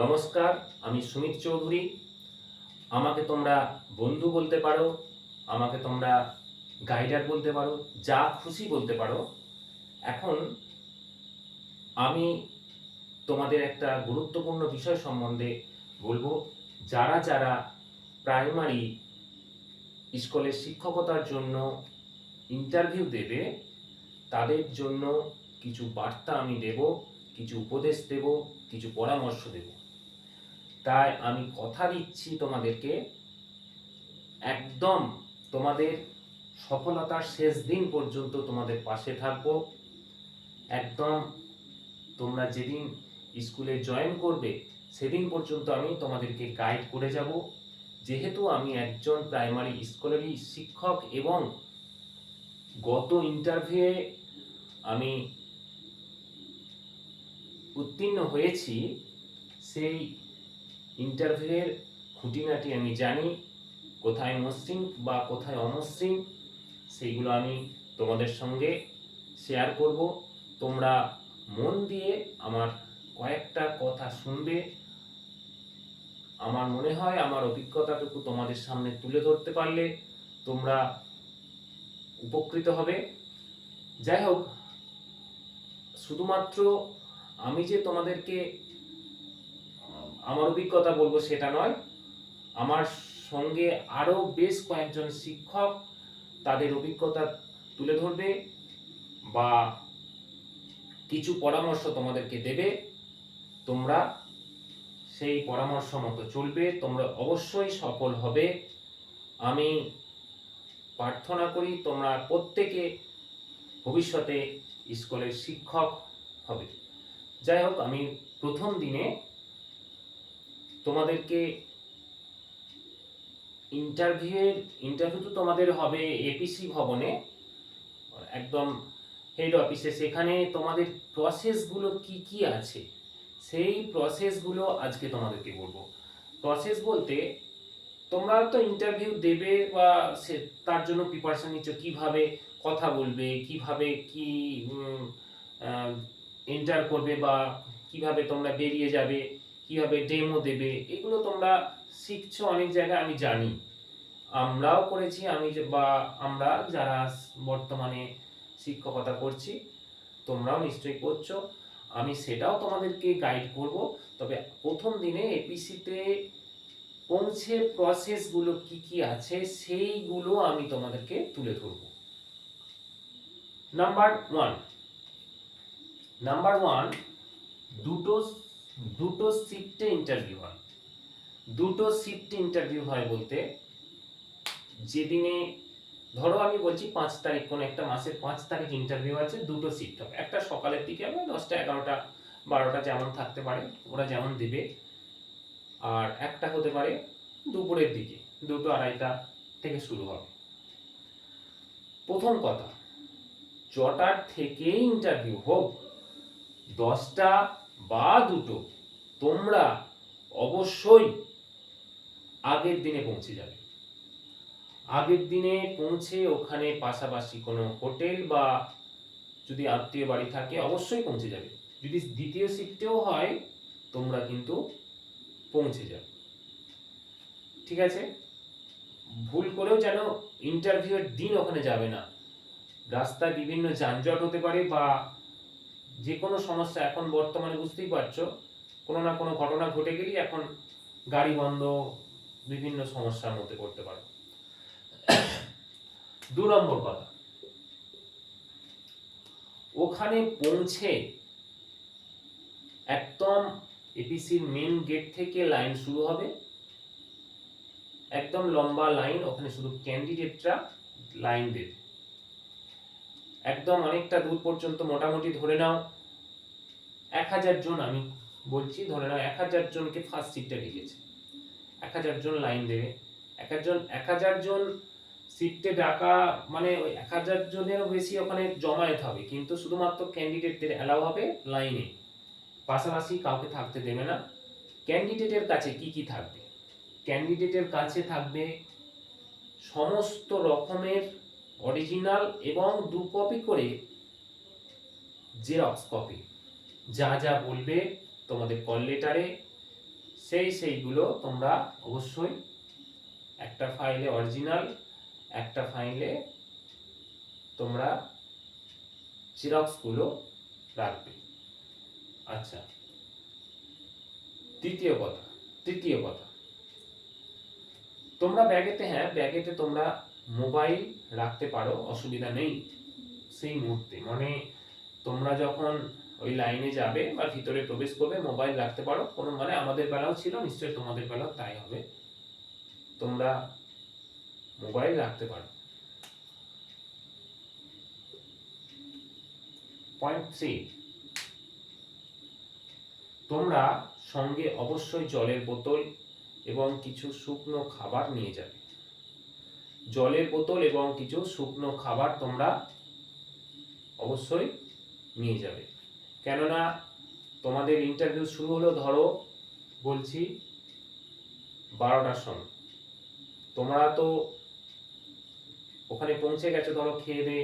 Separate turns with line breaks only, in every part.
নমস্কার, আমি সুমিত চৌধুরী। আমাকে তোমরা বন্ধু বলতে পারো, আমাকে তোমরা গাইডার বলতে পারো, যা খুশি বলতে পারো। এখন আমি তোমাদের একটা গুরুত্বপূর্ণ বিষয় সম্বন্ধে বলবো। যারা যারা প্রাইমারি স্কুলের শিক্ষকতার জন্য ইন্টারভিউ দেবে, তাদের জন্য কিছু বার্তা আমি দেব, কিছু উপদেশ দেব, কিছু পরামর্শ দেব। তাই আমি কথা দিচ্ছি তোমাদেরকে, একদম তোমাদের সফলতার শেষ দিন পর্যন্ত তোমাদের পাশে থাকবো। একদম তোমরা যেদিন স্কুলে জয়েন করবে সেদিন পর্যন্ত আমি তোমাদেরকে গাইড করে যাব। যেহেতু আমি একজন প্রাইমারি স্কুলেরই শিক্ষক এবং গত ইন্টারভিউয়ে আমি উত্তীর্ণ হয়েছি, সেই ইন্টারভিউয়ের খুঁটিনাটি আমি জানি, কোথায় মসৃণ বা কোথায় অমসৃণ সেইগুলো আমি তোমাদের সঙ্গে শেয়ার করব। তোমরা মন দিয়ে আমার কয়েকটা কথা শুনবে। আমার মনে হয় আমার অভিজ্ঞতাটুকু তোমাদের সামনে তুলে ধরতে পারলে তোমরা উপকৃত হবে। যাই হোক, শুধুমাত্র আমি যে তোমাদেরকে আমার অভিজ্ঞতা বলবো সেটা নয়, আমার সঙ্গে আরও বেশ কয়েকজন শিক্ষক তাদের অভিজ্ঞতা তুলে ধরবে বা কিছু পরামর্শ তোমাদেরকে দেবে। তোমরা সেই পরামর্শ মতো চলবে, তোমরা অবশ্যই সফল হবে। আমি প্রার্থনা করি তোমরা প্রত্যেকে ভবিষ্যতে স্কুলের শিক্ষক হবে। যাই হোক, আমি প্রথম দিনে তোমাদেরকে ইন্টারভিউ তো তোমাদের হবে এপিসি ভবনে, একদম হেড অফিসে। সেখানে তোমাদের প্রসেসগুলো কি কি আছে সেই প্রসেসগুলো আজকে তোমাদেরকে বলবো। প্রসেস বলতে, তোমরা তো ইন্টারভিউ দেবে বা সে তার জন্য প্রিপারেশন নিচ্ছ, কিভাবে কথা বলবে, কিভাবে কি এন্টার করবে বা কিভাবে তোমরা বেরিয়ে যাবে, কিভাবে ডেমো দেবে, এগুলো তোমরা শিখছো অনেক জায়গায়, আমি জানি, আমরাও করেছি। আমরা যারা বর্তমানে শিক্ষকতা করছি, তোমরাও নিশ্চয়ই করছো, আমি সেটাও তোমাদেরকে গাইড করব। তবে প্রথম দিনে এপিসিতে পৌঁছে প্রসেসগুলো কি কি আছে সেইগুলো আমি তোমাদেরকে তুলে ধরব। নাম্বার ওয়ান, দুটো শিফটে ইন্টারভিউ হয়। দুটো শিফটে ইন্টারভিউ হয় বলতে, যেদিনে ধরো আমি বলছি 5 তারিখ, কোন একটা মাসের 5 তারিখ ইন্টারভিউ আছে, দুটো শিফট হবে। একটা সকালের দিকে হবে 10টা, 11টা, 12টা যেমন থাকতে পারে, ওরা যেমন দেবে। আর একটা হতে পারে দুপুরের দিকে, 2টো 2:30টা থেকে শুরু হবে। প্রথম কথা, 6টার থেকে ইন্টারভিউ হোক, 10টা বা 2টো, তোমরা অবশ্যই আগের দিনে পৌঁছে যাবে। আগের দিনে পৌঁছে ওখানে পাশাপাশি কোনো হোটেল বা যদি আত্মীয় বাড়ি থাকে অবশ্যই পৌঁছে যাবে। যদি দ্বিতীয় শিফটেও হয় তোমরা কিন্তু পৌঁছে যাবে, ঠিক আছে? ভুল করেও যেন ইন্টারভিউয়ের দিন ওখানে যাবে না। রাস্তায় বিভিন্ন যানজট হতে পারে বা যে কোনো সমস্যা, এখন বর্তমানে বুঝতেই পারছো, কোনো না কোনো ঘটনা ঘটে গেলেই এখন গাড়ি বন্ধ, বিভিন্ন সমস্যার মধ্যে পড়তে পারো। 2 নম্বর কথা, ওখানে পৌঁছে একদম এপিসির মেন গেট থেকে লাইন শুরু হবে, একদম লম্বা লাইন, ওখানে শুধু ক্যান্ডিডেটরা লাইন দেবে। একদম অনেকটা দূর পর্যন্ত, মোটামুটি ধরে নাও 1000 জন, আমি বলছি ধরে নাও 1000 জনকে ফার্স্ট শিফটে রেখেছে, 1000 জন লাইন দেবে। 1000 জন শিফটে ডাকা মানে ওই 1000 জনেরও বেশি ওখানে জমায়েত হবে, কিন্তু শুধুমাত্র ক্যান্ডিডেটদের অ্যালাউ হবে লাইনে, পাশাপাশি কাউকে থাকতে দেবে না। ক্যান্ডিডেটের কাছে কি কি থাকবে? ক্যান্ডিডেটের কাছে থাকবে সমস্ত রকমের অরিজিনাল এবং 2 কপি করে জেরক্স কপি। যা যা বলবে তোমাদের কল লেটারে, সেইগুলো তোমরা অবশ্যই একটা ফাইলে অরিজিনাল, একটা ফাইলে তোমরা জেরক্সগুলো রাখবে। আচ্ছা, তৃতীয় কথা, তোমরা ব্যাগেতে তোমরা মোবাইল রাখতে পারো, অসুবিধা নেই সেই মুহূর্তে, মানে তোমরা যখন ওই লাইনে যাবে বা ভিতরে প্রবেশ করবে মোবাইল রাখতে পারো, কোনো মানে আমাদের বেলাও ছিল, নিশ্চয়ই তোমাদের বেলাও তাই হবে, তোমরা মোবাইল রাখতে পারো। পয়েন্ট 3, তোমরা সঙ্গে অবশ্যই জলের বোতল এবং কিছু শুকনো খাবার নিয়ে যাবে। জলের বোতল এবং কিছু শুকনো খাবার তোমরা অবশ্যই নিয়ে যাবে, কেননা তোমাদের ইন্টারভিউ শুরু হলো ধরো বলছি 12টার সময়, তোমরা তো ওখানে পৌঁছে গেছো ধরো খেয়ে দিয়ে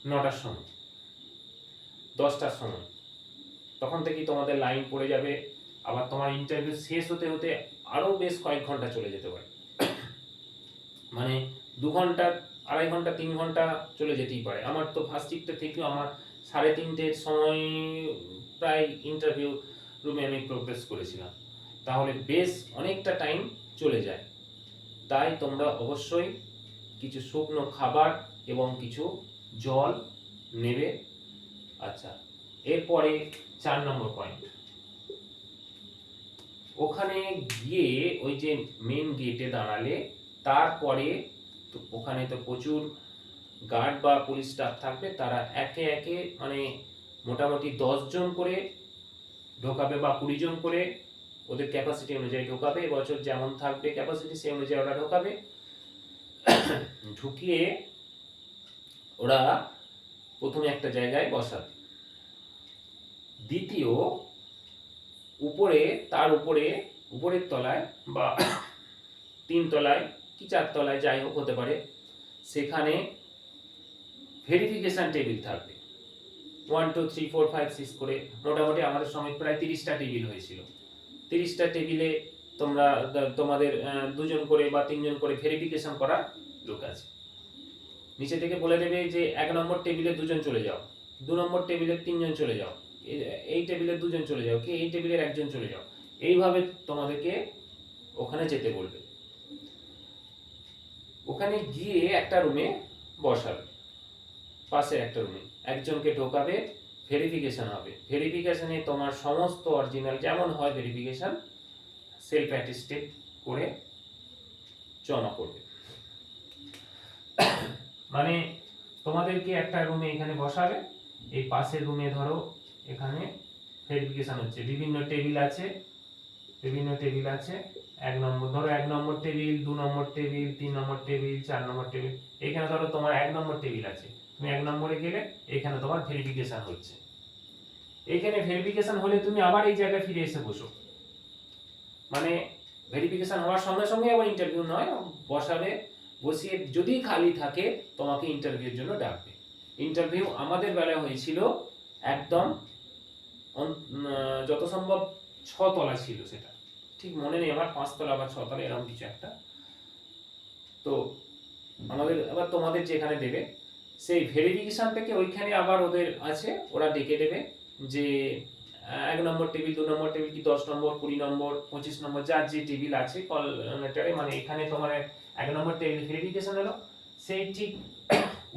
9টার সময়, 10টার সময়, তখন থেকেই তোমাদের লাইন পড়ে যাবে, আবার তোমার ইন্টারভিউ শেষ হতে হতে আরো বেশ কয়েক ঘন্টা চলে যেতে পারে, মানে 2 ঘন্টা, 2.5 ঘন্টা, 3 ঘন্টা চলে যেতেই পারে। আমার তো ফার্স্ট শিফটে থেকেও আমার 3:30-র সময় প্রায় ইন্টারভিউ রুমে আমি প্রবেশ করেছিলাম, তাহলে বেশ অনেকটা টাইম চলে যায়। তাই তোমরা অবশ্যই কিছু শুকনো খাবার এবং কিছু জল নেবে। আচ্ছা, এরপরে 4 নম্বর পয়েন্ট, ওখানে গিয়ে ওই যে মেন গেটে দাঁড়ালে তারপরে তো ওখানে তো প্রচুর গার্ড বা পুলিশ স্টাফ থাকবে, তারা একে একে মানে মোটামুটি 10 জন করে ঢোকাবে বা 20 জন করে, ওদের ক্যাপাসিটি অনুযায়ী ঢোকাবে, এবছর যেমন থাকবে ক্যাপাসিটি সেই অনুযায়ী ওরা ঢোকাবে, ঢুকিয়ে ওরা প্রথমে একটা জায়গায় বসাবে, দ্বিতীয় তার উপরের তলায় বা 3 তলায় কি 4 তলায় যাই হোক হতে পারে, সেখানে ভেরিফিকেশন টেবিল থাকবে 1 2 3 4 5 6 করে, মোটামুটি আমাদের সময় প্রায় 30টা টেবিল হয়েছিল। 30টা টেবিলে তোমাদের 2 জন করে বা 3 জন করে ভেরিফিকেশন করার লোক আছে। নিচে থেকে বলে দেবে যে 1 নম্বর টেবিলে 2 জন চলে যাও, 2 নম্বর টেবিলে 3 জন চলে যাও, এই টেবিলে 2 জন চলে যাও, কি এই টেবিলের 1 জন চলে যাও, এইভাবে তোমাদেরকে ওখানে যেতে বলবে। ওখানে গিয়ে একটা রুমে বসাবে, পাশের একটা রুমে একজনকে ঢোকাবে, ভেরিফিকেশন হবে, ভেরিফিকেশনে তোমার সমস্ত অরিজিনাল যেমন হয় ভেরিফিকেশন সেলফ অ্যাটেস্টেড করে জমা করবে। মানে তোমাদেরকে একটা রুমে এখানে বসাবে, এই পাশের রুমে ধরো এখানে ভেরিফিকেশন হচ্ছে, বিভিন্ন টেবিল আছে, 1 নম্বর ধরো 1 number table, 2 number table, 3 number table, 4 number table, এখানে ধরো তোমার 1 নম্বর টেবিল আছে, তুমি 1 নম্বরে গেলে এখানে তোমার ভেরিফিকেশন হচ্ছে, এখানে ভেরিফিকেশন হলে তুমি আবার এই জায়গায় ফিরে এসে বসো, মানে ভেরিফিকেশন হওয়ার সঙ্গে সঙ্গে আবার ইন্টারভিউ নয়, বসাবে, বসিয়ে যদি খালি থাকে তোমাকে ইন্টারভিউর জন্য ডাকবে। ইন্টারভিউ আমাদের বেলায় হয়েছিল একদম যত সম্ভব 6 তলা ছিল, সেটা ঠিক মনে নেই আমার, 5 তলা বা 6 তলা এরকম কিছু একটা, তো আমাদের আবার তোমাদের যেখানে দেবে সেই ভেরিফিকেশন থেকে ওইখানে আবার ওদের আছে, ওরা ডেকে দেবে যে 1 নম্বর টেবিল, 2 নম্বর টেবিল, কি 10 নম্বর, 20 নম্বর, 25 নম্বর, যার যে টেবিল আছে কল লেটারে, মানে এখানে তোমার 1 নম্বর টেবিল ভেরিফিকেশন হলো, সেই ঠিক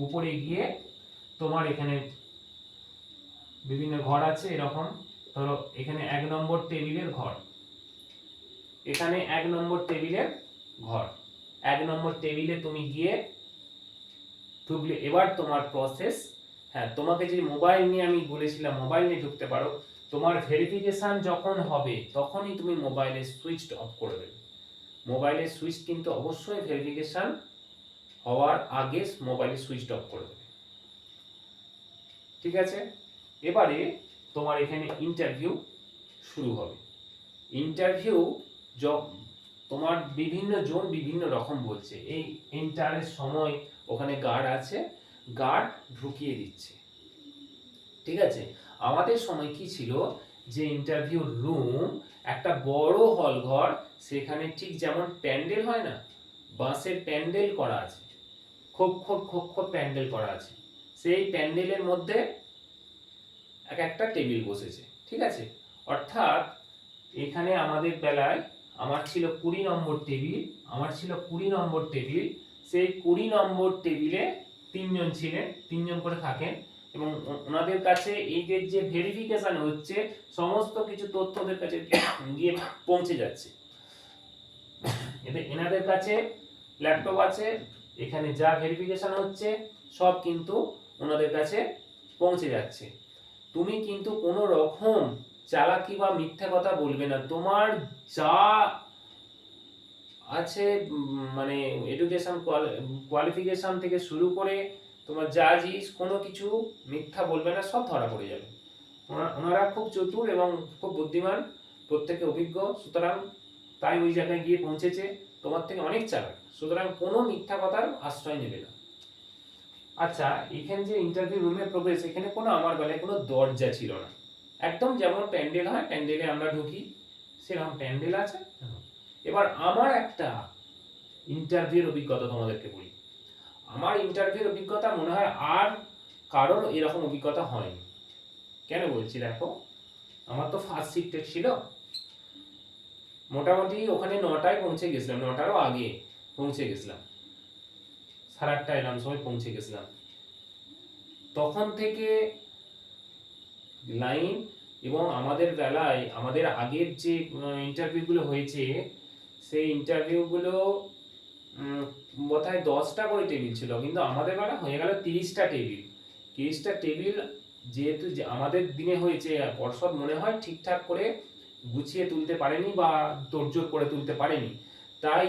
উপরে গিয়ে তোমার এখানে বিভিন্ন ঘর আছে এরকম, ধরো এখানে 1 নম্বর টেবিলের ঘর, এখানে 1 নম্বর টেবিলের ঘর, 1 নম্বর টেবিলে তুমি গিয়ে ঢুকলে এবার তোমার প্রসেস, হ্যাঁ তোমাকে যে মোবাইল নিয়ে আমি বলেছিলাম মোবাইল নিয়ে ঢুকতে পারো, তোমার ভেরিফিকেশন যখন হবে তখনই তুমি মোবাইলের সুইচটা অফ করে দেবে, মোবাইলের সুইচ কিন্তু অবশ্যই ভেরিফিকেশন হওয়ার আগে মোবাইলের সুইচটা অফ করে দেবে, ঠিক আছে। এবারে তোমার এখানে ইন্টারভিউ শুরু হবে, ইন্টারভিউ তোমার বিভিন্ন জন বিভিন্ন রকম বলছে, এই এন্টারের সময় ওখানে গার্ড আছে, গার্ড ঢুকিয়ে দিচ্ছে, ঠিক আছে। আমাদের সময় কি ছিল যে ইন্টারভিউ রুম, একটা বড় হল ঘর, সেখানে ঠিক যেমন প্যান্ডেল হয় না, বাঁশের প্যান্ডেল করা আছে, খোপ খোপ খোপ খোপ প্যান্ডেল করা আছে, সেই প্যান্ডেলের মধ্যে এক একটা টেবিল বসেছে, ঠিক আছে। অর্থাৎ এখানে আমাদের বেলায় আমার ছিল 20 নম্বর টেবিল, সেই 20 নম্বর টেবিলে 3 জন ছিলেন, 3 জন করে থাকেন, এবং ওনাদের কাছে এই যে ভেরিফিকেশন হচ্ছে, সমস্ত কিছু তথ্য ওদের কাছে গিয়ে পৌঁছে যাচ্ছে। এনাদের কাছে ল্যাপটপ আছে, এখানে যা ভেরিফিকেশন হচ্ছে সব কিন্তু ওনাদের কাছে পৌঁছে যাচ্ছে। তুমি কিন্তু কোনো রকম চালাকি বা মিথ্যা কথা বলবে না। তোমার যা আছে মানে এডুকেশন কোয়ালিফিকেশন থেকে শুরু করে তোমার যা জিনিস, কোনো কিছু মিথ্যা বলবে না, সব ধরা পড়ে যাবে। ওনারা খুব চতুর এবং খুব বুদ্ধিমান, প্রত্যেকে অভিজ্ঞ, সুতরাং তাই ওই জায়গায় গিয়ে পৌঁছেছে, তোমার থেকে অনেক চালাক, সুতরাং কোনো মিথ্যা কথার আশ্রয় নেবে না। আচ্ছা, এখানে যে ইন্টারভিউ রুমে প্রবেশ, এখানে কোনো আমার বেলায় কোনো দরজা ছিল না, একদম যেমন প্যান্ডেল হয়, প্যান্ডেলে আমরা ঢুকি সেরকম প্যান্ডেল আছে। এবার আমার একটা ইন্টারভিউর অভিজ্ঞতা তোমাদেরকে বলি। আমার ইন্টারভিউর অভিজ্ঞতা মনে হয় আর কারোর এরকম অভিজ্ঞতা হয়নি। কেন বলছি দেখো, আমার তো ফার্স্ট শিফটে ছিল, মোটামুটি ওখানে 9টায় পৌঁছে গেছিলাম, 9টারও আগে পৌঁছে গেছিলাম, 8:30 এরকম সময় পৌঁছে গেছিলাম। তখন থেকে লাইন, এবং আমাদের বেলায় আমাদের আগের যে ইন্টারভিউগুলো হয়েছে, সেই ইন্টারভিউগুলো বোধহয় 10টা করে টেবিল ছিল, কিন্তু আমাদের বেলা হয়ে গেল 30টা টেবিল। 30টা টেবিল যেহেতু আমাদের দিনে হয়েছে, পর্ষদ মনে হয় ঠিকঠাক করে গুছিয়ে তুলতে পারেনি বা তোড়জোড় করে তুলতে পারেনি, তাই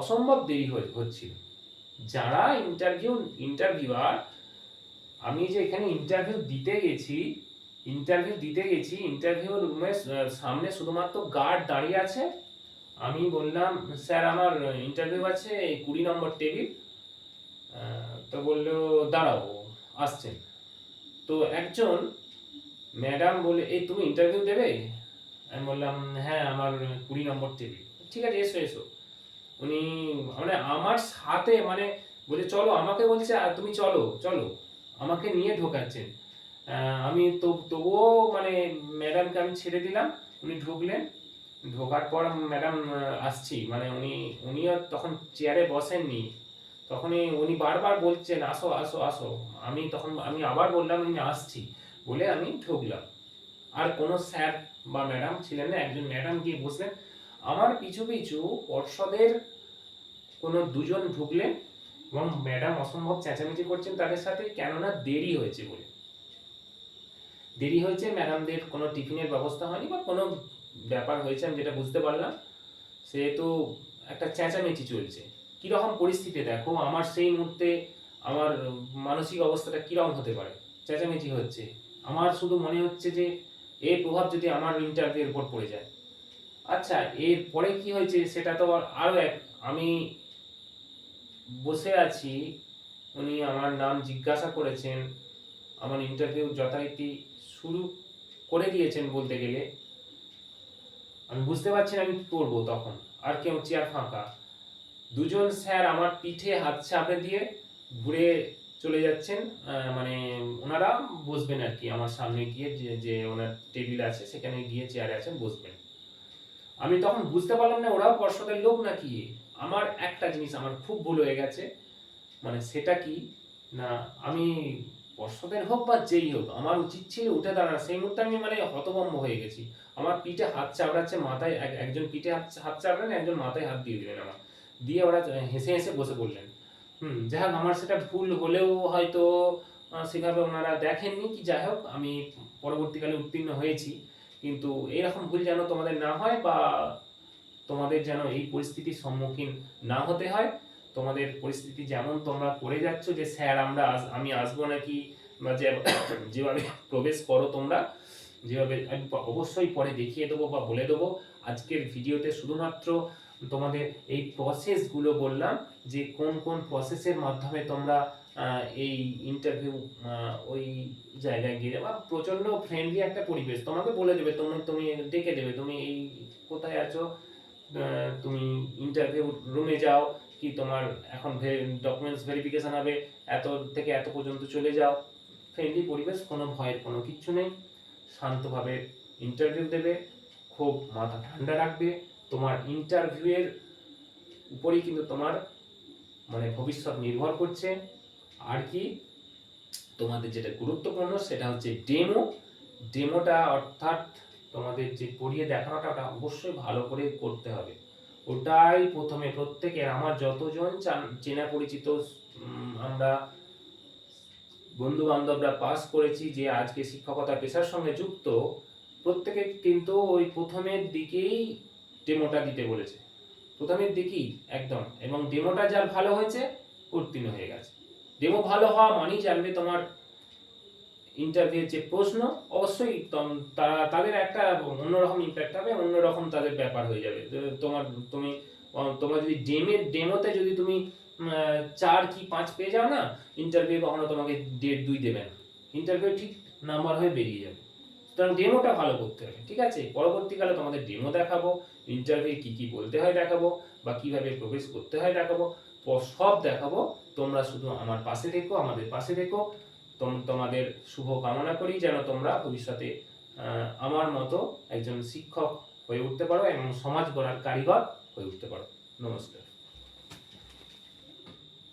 অসম্ভব দেরি হচ্ছিল। যারা ইন্টারভিউয়ার, আমি যে এখানে ইন্টারভিউ দিতে গেছি, ইন্টারভিউ রুমের সামনে শুধুমাত্র গার্ড দাঁড়িয়ে আছে। আমি বললাম, স্যার আমার ইন্টারভিউ আছে 20 নম্বর টেবিল। তো বললো দাঁড়াও, আসছেন। তো একজন ম্যাডাম বলে, এই তুমি ইন্টারভিউ দেবে? আমি বললাম হ্যাঁ, আমার 20 নম্বর টেবিল। ঠিক আছে, এসো এসো। উনি মানে আমার সাথে মানে বলে চলো, আমাকে বলছে আর তুমি চলো চলো, আমাকে নিয়ে ঢোকাচ্ছেন। আমি তো তবুও মানে ম্যাডামকে আমি ছেড়ে দিলাম, উনি ঢুকলেন। ঢোকার পর ম্যাডাম আসছি, মানে উনিও তখন চেয়ারে বসেননি, তখনই উনি বারবার বলছেন আসো আসো আসো। আমি আবার বললাম আমি আসছি বলে আমি ঢুকলাম। আর কোনো স্যার বা ম্যাডাম ছিলেন না, একজন ম্যাডাম গিয়ে বসলেন। আমার পিছু পিছু পর্ষদের কোনো 2জন ঢুকলেন, এবং ম্যাডাম অসম্ভব চেঁচামেচি করছেন তাদের সাথে, কেননা দেরি হয়েছে বলে। দেরি হয়েছে, ম্যাডামদের কোনো টিফিনের ব্যবস্থা হয়নি বা কোনো ব্যাপার হয়েছে, আমি যেটা বুঝতে পারলাম। সেহেতু একটা চেঁচামেচি চলছে। কীরকম পরিস্থিতি দেখো, আমার সেই মুহূর্তে আমার মানসিক অবস্থাটা কীরকম হতে পারে। চেঁচামেচি হচ্ছে, আমার শুধু মনে হচ্ছে যে এর প্রভাব যদি আমার ইন্টারভিউর উপর পড়ে যায়। আচ্ছা, এর পরে কি হয়েছে সেটা তো আরও এক, আমি বসে আছি, উনি আমার নাম জিজ্ঞাসা করেছেন, আমার ইন্টারভিউ যথারীতি শুরু করে দিয়েছেন বলতে গেলে। আমি বুঝতে পারছি না আমি কি করবো তখন, আর কেউ চেয়ার ফাঁকা। 2জন স্যার আমার পিঠে হাত চাপড়ে দিয়ে ঘুরে চলে যাচ্ছেন, মানে ওনারা বসবেন আর কি আমার সামনে গিয়ে, যে ওনার টেবিল আছে সেখানে গিয়ে চেয়ারে আছেন, বসবেন। আমি তখন বুঝতে পারলাম না ওরাও পর্ষদের লোক নাকি। আমার একটা জিনিস আমার খুব ভুল হয়ে গেছে, মানে সেটা কি না, আমি পর্ষদের হোক বা যেই হোক, আমার উচিত ছিল উঠে দাঁড়ানো। সেই মুহূর্তে আমি মানে হতভম্ব হয়ে গেছি। আমার পিঠে হাত চাপড়াচ্ছে, মাথায় একজন পিঠে হাত চাপড়ালেন, একজন মাথায় হাত দিয়ে দিলেন আমার, দিয়ে ওরা হেসে হেসে বসে পড়লেন। যাই হোক, আমার সেটা ভুল হলেও হয়তো সেভাবে ওনারা দেখেননি, কি যাই হোক, আমি পরবর্তীকালে উত্তীর্ণ হয়েছি। কিন্তু এরকম ভুল যেন তোমাদের না হয়, বা তোমাদের যেন এই পরিস্থিতির সম্মুখীন না হতে হয়। তোমাদের পরিস্থিতি যেমন তোমরা করে যাচ্ছ, যে স্যার আমি আসবো নাকি, বা যেভাবে প্রবেশ করো তোমরা, যেভাবে আমি অবশ্যই পরে দেখিয়ে দেবো বা বলে দেবো। আজকের ভিডিওতে শুধুমাত্র তোমাদের এই প্রসেসগুলো বললাম, যে কোন কোন প্রসেসের মাধ্যমে তোমরা এই ইন্টারভিউ ওই জায়গায় গিয়ে যাবা, প্রচন্ড ফ্রেন্ডলি একটা পরিবেশ, তোমাকে বলে দেবে, তুমি ডেকে দেবে, তুমি এই কোথায় আছো, তুমি ইন্টারভিউ রুমে যাও, কি তোমার এখন ডকুমেন্টস ভেরিফিকেশন হবে, এত থেকে এত পর্যন্ত চলে যাও। ফ্রেন্ডলি পরিবেশ, কোনো ভয়ের কোনো কিচ্ছু নেই, শান্তভাবে ইন্টারভিউ দেবে, খুব মাথা ঠান্ডা রাখবে। তোমার ইন্টারভিউয়ের উপরেই কিন্তু তোমার মানে ভবিষ্যৎ নির্ভর করছে। আর কি তোমাদের যেটা গুরুত্বপূর্ণ সেটা হচ্ছে ডেমোটা, অর্থাৎ তোমাদের যে করিয়ে দেখানোটা ওটা অবশ্যই ভালো করে করতে হবে। ওটাই প্রথমে প্রত্যেকের, আমার যতজন চেনা পরিচিত আমরা বন্ধু বান্ধবরা পাস করেছি যে আজকে শিক্ষকতা পেশার সঙ্গে যুক্ত, প্রত্যেকে কিন্তু ওই প্রথমের দিকেই ডেমোটা দিতে বলেছে, প্রথমের দিকেই একদম। এবং ডেমোটা যার ভালো হয়েছে উত্তীর্ণ হয়ে গেছে। ডেমো ভালো হওয়া মানেই জানবে তোমার ইন্টারভিউ যে প্রশ্ন অবশ্যই তাদের একটা অন্যরকম ইম্প্যাক্ট হবে, অন্যরকম তাদের ব্যাপার হয়ে যাবে। তোমরা যদি ডেমোতে যদি তুমি 4 কি 5 পেয়ে যাও না, ইন্টারভিউ কখনো তোমাকে 1.5 2 দেবে না, ইন্টারভিউ ঠিক নাম্বার হয়ে বেরিয়ে যাবে। সুতরাং ডেমোটা ভালো করতে হবে, ঠিক আছে? পরবর্তীকালে তোমাদের ডেমো দেখাবো, ইন্টারভিউ কি কি বলতে হয় দেখাবো, বা কিভাবে প্রবেশ করতে হয় দেখাবো, সব দেখাবো। তোমরা শুধু আমার পাশে থেকো, আমাদের পাশে থেকো। তোমাদের শুভ কামনা করি যেন তোমরা ভবিষ্যতে আমার মতো একজন শিক্ষক হয়ে উঠতে পারো এবং সমাজ গড়ার কারিগর হয়ে উঠতে পারো। নমস্কার।